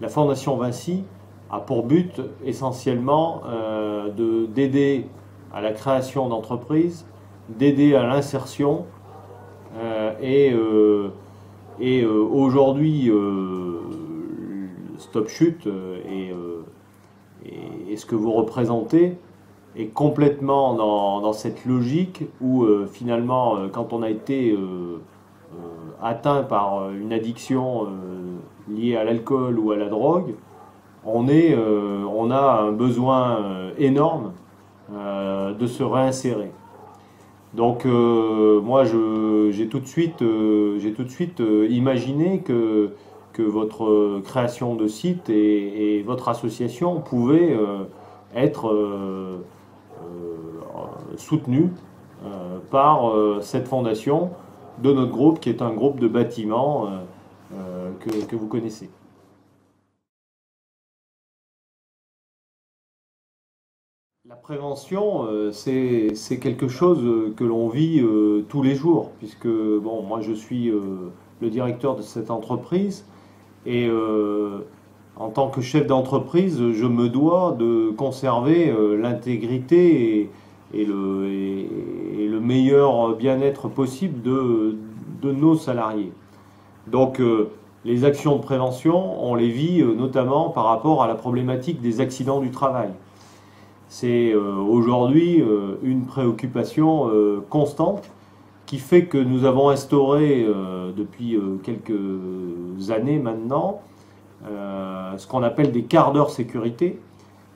La Fondation Vinci a pour but essentiellement d'aider à la création d'entreprises, d'aider à l'insertion aujourd'hui Stop Chute et ce que vous représentez est complètement dans cette logique où finalement quand on a été atteint par une addiction liée à l'alcool ou à la drogue, on a un besoin énorme de se réinsérer. Donc moi j'ai tout de suite imaginé que votre création de site et votre association pouvaient être soutenues par cette fondation de notre groupe qui est un groupe de bâtiments que vous connaissez. La prévention, c'est quelque chose que l'on vit tous les jours, puisque bon, moi je suis le directeur de cette entreprise et en tant que chef d'entreprise, je me dois de conserver l'intégrité et le meilleur bien-être possible de nos salariés. Donc les actions de prévention, on les vit notamment par rapport à la problématique des accidents du travail. C'est aujourd'hui une préoccupation constante qui fait que nous avons instauré depuis quelques années maintenant ce qu'on appelle des quarts d'heure sécurité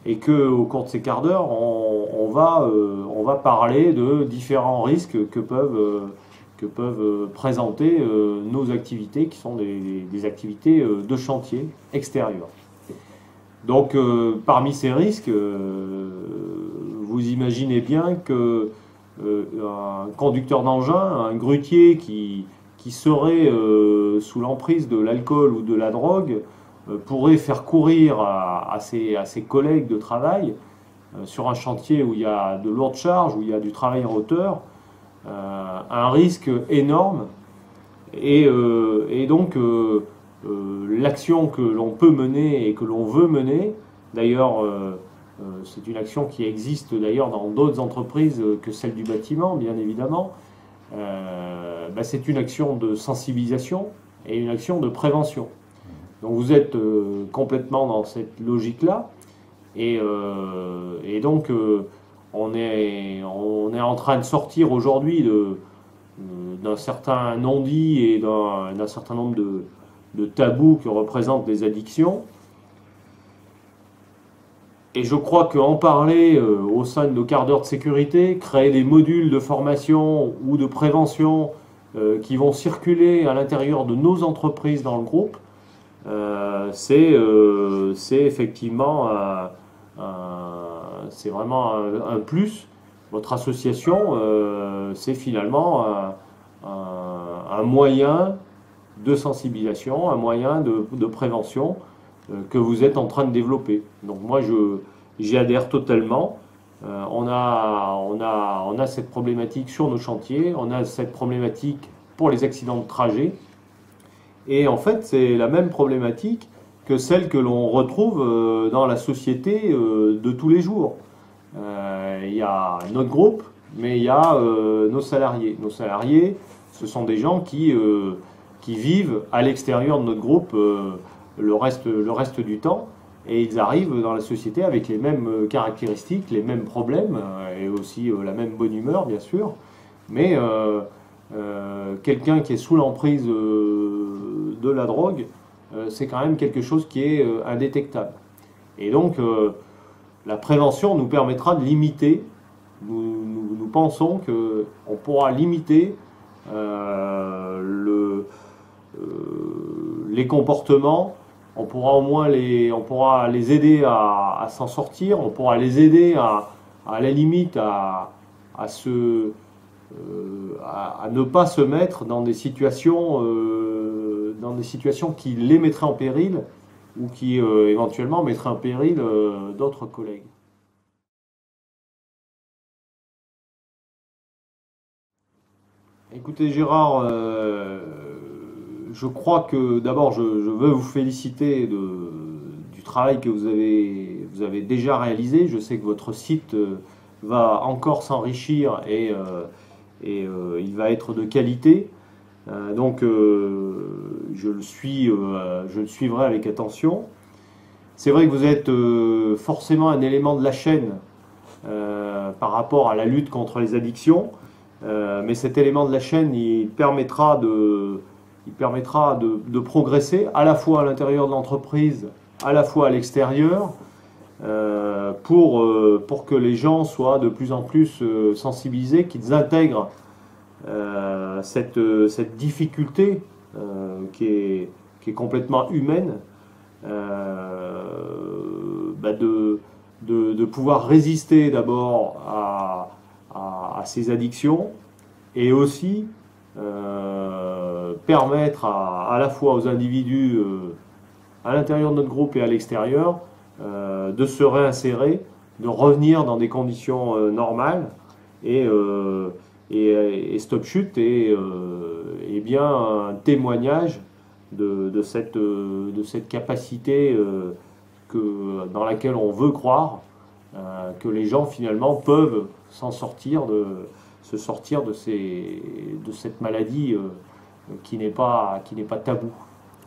et qu'au cours de ces quarts d'heure, on va parler de différents risques que peuvent présenter nos activités qui sont des activités de chantier extérieur. Donc parmi ces risques, vous imaginez bien que un conducteur d'engin, un grutier qui serait sous l'emprise de l'alcool ou de la drogue pourrait faire courir à ses collègues de travail sur un chantier où il y a de lourdes charges, où il y a du travail en hauteur, un risque énorme et donc l'action que l'on peut mener et que l'on veut mener, d'ailleurs c'est une action qui existe d'ailleurs dans d'autres entreprises que celle du bâtiment, bien évidemment, c'est une action de sensibilisation et une action de prévention. Donc vous êtes complètement dans cette logique-là et donc on est en train de sortir aujourd'hui d'un certain non-dit et d'un certain nombre de tabous que représentent les addictions. Et je crois qu'en parler au sein de nos quarts d'heure de sécurité, créer des modules de formation ou de prévention qui vont circuler à l'intérieur de nos entreprises dans le groupe, c'est effectivement c'est vraiment un plus. Votre association, c'est finalement un moyen de sensibilisation, un moyen de prévention que vous êtes en train de développer. Donc moi j'y adhère totalement. On a cette problématique sur nos chantiers, on a cette problématique pour les accidents de trajet. Et en fait c'est la même problématique que celle que l'on retrouve dans la société de tous les jours. Il y a notre groupe, mais il y a nos salariés. Nos salariés, ce sont des gens qui vivent à l'extérieur de notre groupe le reste du temps, et ils arrivent dans la société avec les mêmes caractéristiques, les mêmes problèmes, et aussi la même bonne humeur, bien sûr. Mais quelqu'un qui est sous l'emprise de la drogue, c'est quand même quelque chose qui est indétectable. Et donc, la prévention nous permettra de limiter, nous pensons qu'on pourra limiter les comportements, on pourra au moins les aider à s'en sortir, on pourra les aider à la limite à ne pas se mettre dans des situations qui les mettraient en péril ou qui éventuellement mettraient en péril d'autres collègues. Écoutez Gérard, je crois que d'abord je veux vous féliciter travail que vous avez déjà réalisé. Je sais que votre site va encore s'enrichir et il va être de qualité. Donc je le suivrai avec attention. C'est vrai que vous êtes forcément un élément de la chaîne par rapport à la lutte contre les addictions, mais cet élément de la chaîne, il permettra de progresser à la fois à l'intérieur de l'entreprise, à la fois à l'extérieur, pour que les gens soient de plus en plus sensibilisés, qu'ils intègrent cette difficulté qui est complètement humaine, de pouvoir résister d'abord à ces addictions et aussi permettre à la fois aux individus à l'intérieur de notre groupe et à l'extérieur de se réinsérer, de revenir dans des conditions normales et Stop Chute est bien un témoignage de cette capacité dans laquelle on veut croire, que les gens finalement peuvent se sortir de cette maladie qui n'est pas tabou.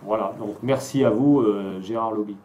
Voilà, donc merci à vous, Gérard Lobby.